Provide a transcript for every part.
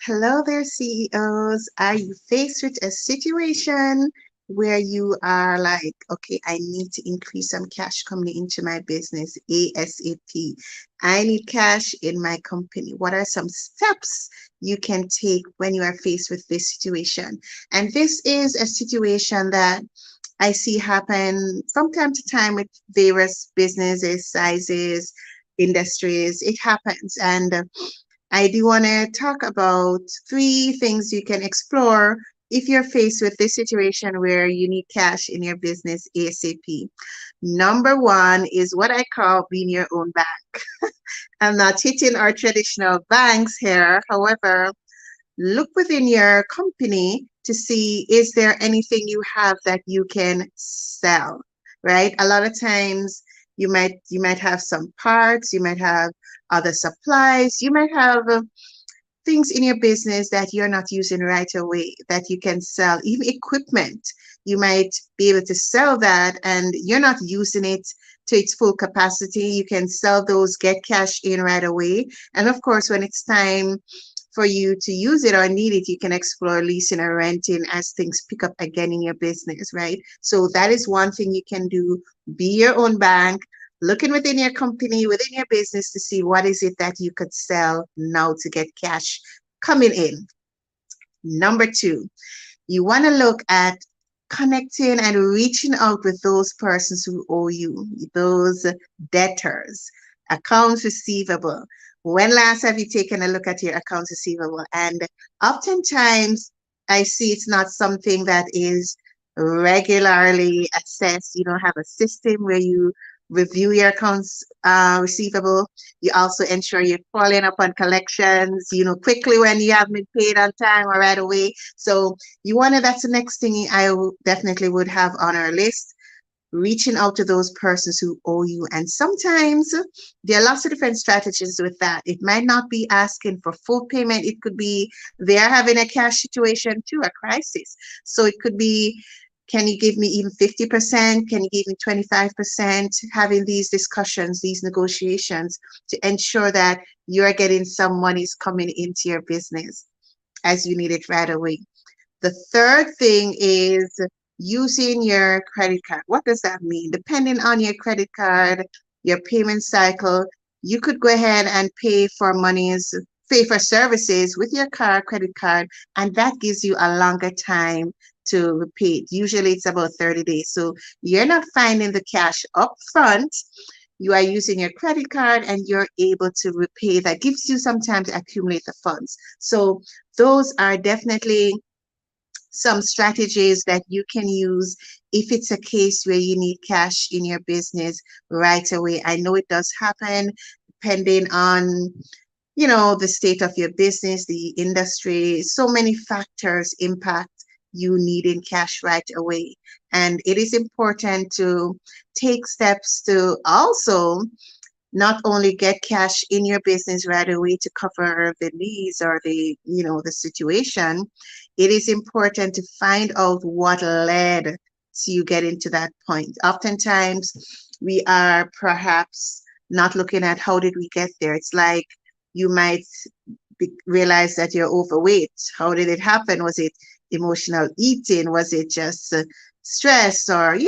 Hello there, CEOs. Are you faced with a situation where you are like, okay, I need to increase some cash coming into my business ASAP. I need cash in my company. What are some steps you can take when you are faced with this situation? And this is a situation that I see happen from time to time with various businesses, sizes, industries. It happens. And I do want to talk about three things you can explore if you're faced with this situation where you need cash in your business ASAP. Number one is what I call being your own bank. I'm not hitting our traditional banks here. However, look within your company to see is there anything you have that you can sell, right? A lot of times you might have some parts, you might have other supplies, you might have things in your business that you're not using right away that you can sell, even equipment. You might be able to sell that and you're not using it to its full capacity. You can sell those, get cash in right away. And of course, when it's time for you to use it or need it, you can explore leasing or renting as things pick up again in your business, right? So that is one thing you can do. Be your own bank, looking within your company, within your business to see what is it that you could sell now to get cash coming in. Number two, you want to look at connecting and reaching out with those persons who owe you, those debtors, accounts receivable. When last have you taken a look at your accounts receivable? And oftentimes, I see it's not something that is regularly assessed. You don't have a system where you review your accounts receivable. You also ensure you're following up on collections, quickly when you haven't been paid on time or right away. So that's the next thing definitely would have on our list, reaching out to those persons who owe you. And sometimes there are lots of different strategies with that. It might not be asking for full payment. It could be they're having a cash situation too, a crisis. So it could be, can you give me even 50%? Can you give me 25%? Having these discussions, these negotiations to ensure that you're getting some monies coming into your business as you need it right away. The third thing is using your credit card. What does that mean? Depending on your credit card, your payment cycle, you could go ahead and pay for services with your credit card, and that gives you a longer time to repay it. Usually it's about 30 days. So you're not finding the cash up front. You are using your credit card and you're able to repay. That gives you some time to accumulate the funds. So those are definitely some strategies that you can use if it's a case where you need cash in your business right away. I know it does happen depending on the state of your business, the industry. So many factors impact you needing cash right away. And it is important to take steps to also not only get cash in your business right away to cover the needs or the situation. It is important to find out what led to you getting to that point. Oftentimes we are perhaps not looking at how did we get there. It's like you might realize that you're overweight. How did it happen? Was it emotional eating? Was it just stress or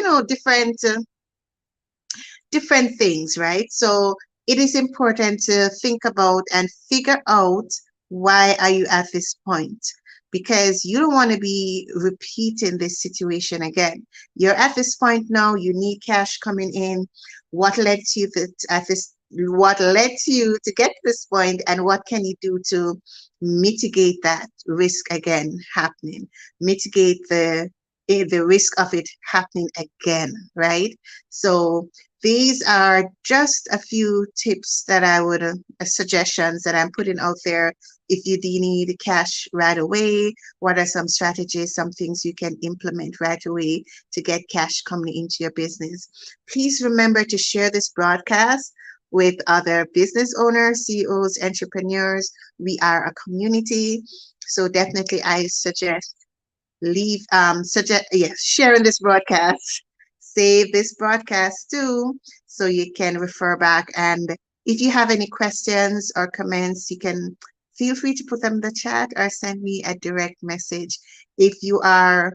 different things, right? So it is important to think about and figure out why are you at this point, because you don't want to be repeating this situation again. You're at this point now, you need cash coming in. What led to you what led to you to get to this point, and what can you do to mitigate that risk again happening, mitigate the risk of it happening again, right? So these are just a few tips that I would, suggestions that I'm putting out there. If you do need cash right away, what are some strategies, some things you can implement right away to get cash coming into your business? Please remember to share this broadcast with other business owners, CEOs, entrepreneurs. We are a community. So definitely I suggest sharing this broadcast, save this broadcast too, so you can refer back. And if you have any questions or comments, you can feel free to put them in the chat or send me a direct message. If you are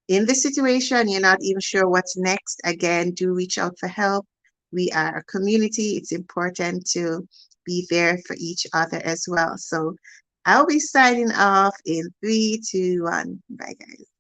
in this situation, you're not even sure what's next, again, do reach out for help. We are a community. It's important to be there for each other as well. So I'll be signing off in 3, 2, 1. Bye, guys.